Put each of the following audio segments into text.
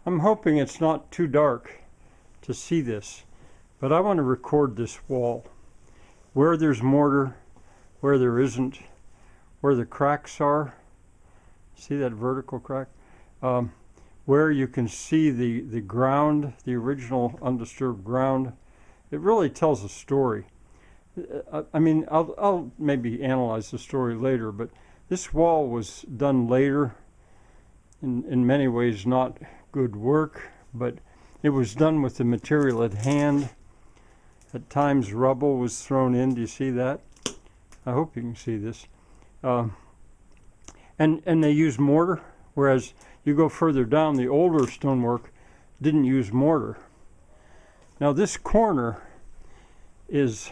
I'm hoping it's not too dark to see this, but I want to record this wall. Where there's mortar, where there isn't, where the cracks are. See that vertical crack? Where you can see the ground, the original undisturbed ground. It really tells a story. I mean, I'll maybe analyze the story later, but this wall was done later. In many ways, not good work, but it was done with the material at hand. At times, rubble was thrown in. Do you see that? I hope you can see this. And they used mortar, whereas you go further down, the older stonework didn't use mortar. Now this corner is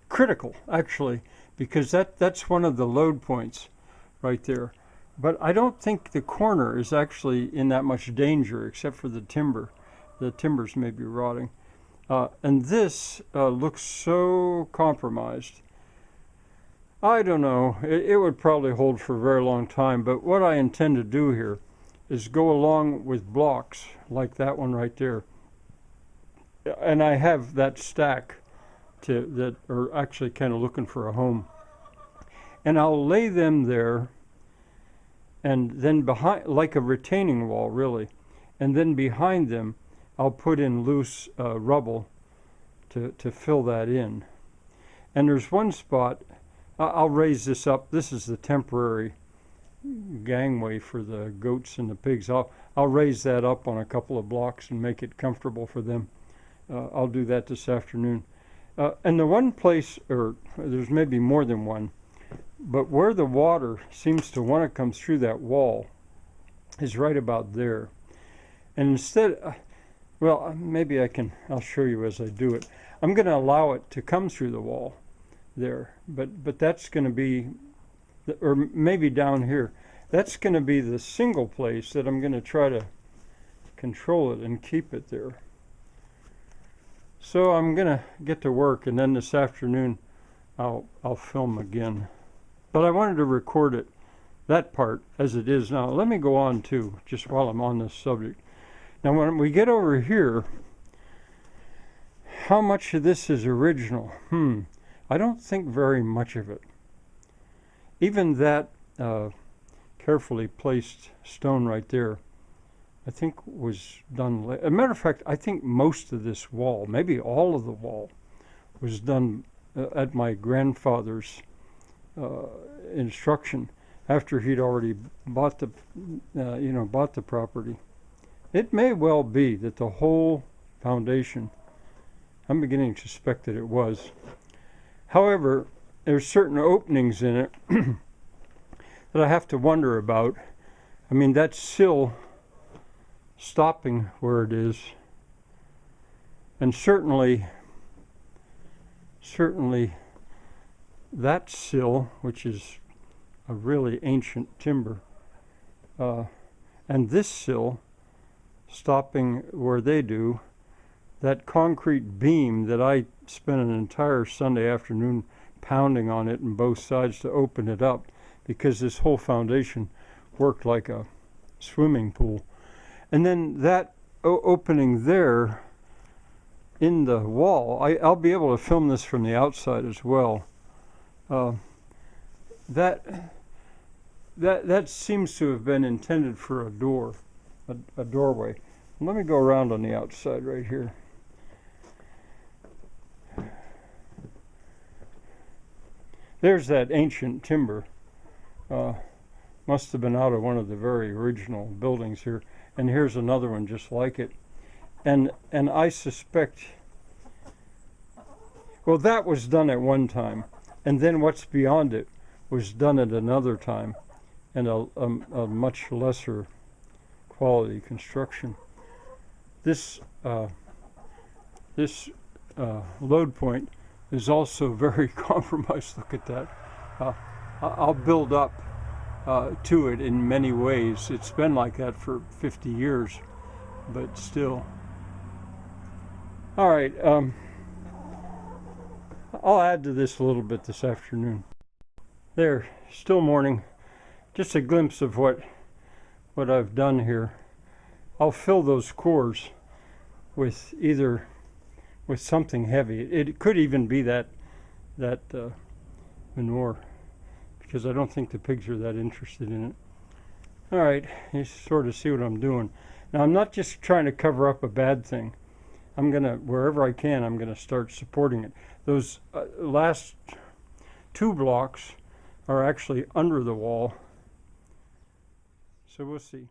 critical, actually, because that's one of the load points right there. But I don't think the corner is actually in that much danger, except for the timber. The timbers may be rotting. And this looks so compromised. I don't know. It would probably hold for a very long time, but what I intend to do here is go along with blocks like that one right there. And I have that stack that are actually kind of looking for a home. And I'll lay them there, and then behind, like a retaining wall really, and then behind them I'll put in loose rubble to fill that in. And there's one spot, I'll raise this up. This is the temporary gangway for the goats and the pigs. I'll raise that up on a couple of blocks and make it comfortable for them. I'll do that this afternoon. And the one place, or there's maybe more than one, but where the water seems to want to come through that wall is right about there. And instead, well, maybe I'll show you as I do it. I'm going to allow it to come through the wall there, but that's going to be, or maybe down here, that's going to be the single place that I'm going to try to control it and keep it there. So I'm going to get to work, and then this afternoon I'll film again. But I wanted to record it, that part, as it is now. Let me go on too, just while I'm on this subject. Now when we get over here, how much of this is original? I don't think very much of it. Even that carefully placed stone right there, I think was done. As a matter of fact, I think most of this wall, maybe all of the wall, was done at my grandfather's instruction after he'd already bought the property. It may well be that the whole foundation, I'm beginning to suspect that it was. However, there's certain openings in it that I have to wonder about. I mean, that sill stopping where it is, and certainly that sill, which is a really ancient timber, and this sill stopping where they do, that concrete beam that I spent an entire Sunday afternoon pounding on it on both sides to open it up, because this whole foundation worked like a swimming pool. And then that opening there in the wall, I'll be able to film this from the outside as well. That seems to have been intended for a door, a doorway. Let me go around on the outside right here. There's that ancient timber. Must have been out of one of the very original buildings here. And here's another one just like it. And I suspect, well, that was done at one time. And then what's beyond it was done at another time, and a much lesser quality construction. This load point is also very compromised. Look at that. I'll build up to it in many ways. It's been like that for 50 years, but still. All right, I'll add to this a little bit this afternoon. There, still morning. Just a glimpse of what what I've done here. I'll fill those cores with with something heavy. It could even be that manure, because I don't think the pigs are that interested in it. All right, you sort of see what I'm doing. Now, I'm not just trying to cover up a bad thing. I'm gonna, wherever I can, I'm gonna start supporting it. Those last 2 blocks are actually under the wall, so we'll see.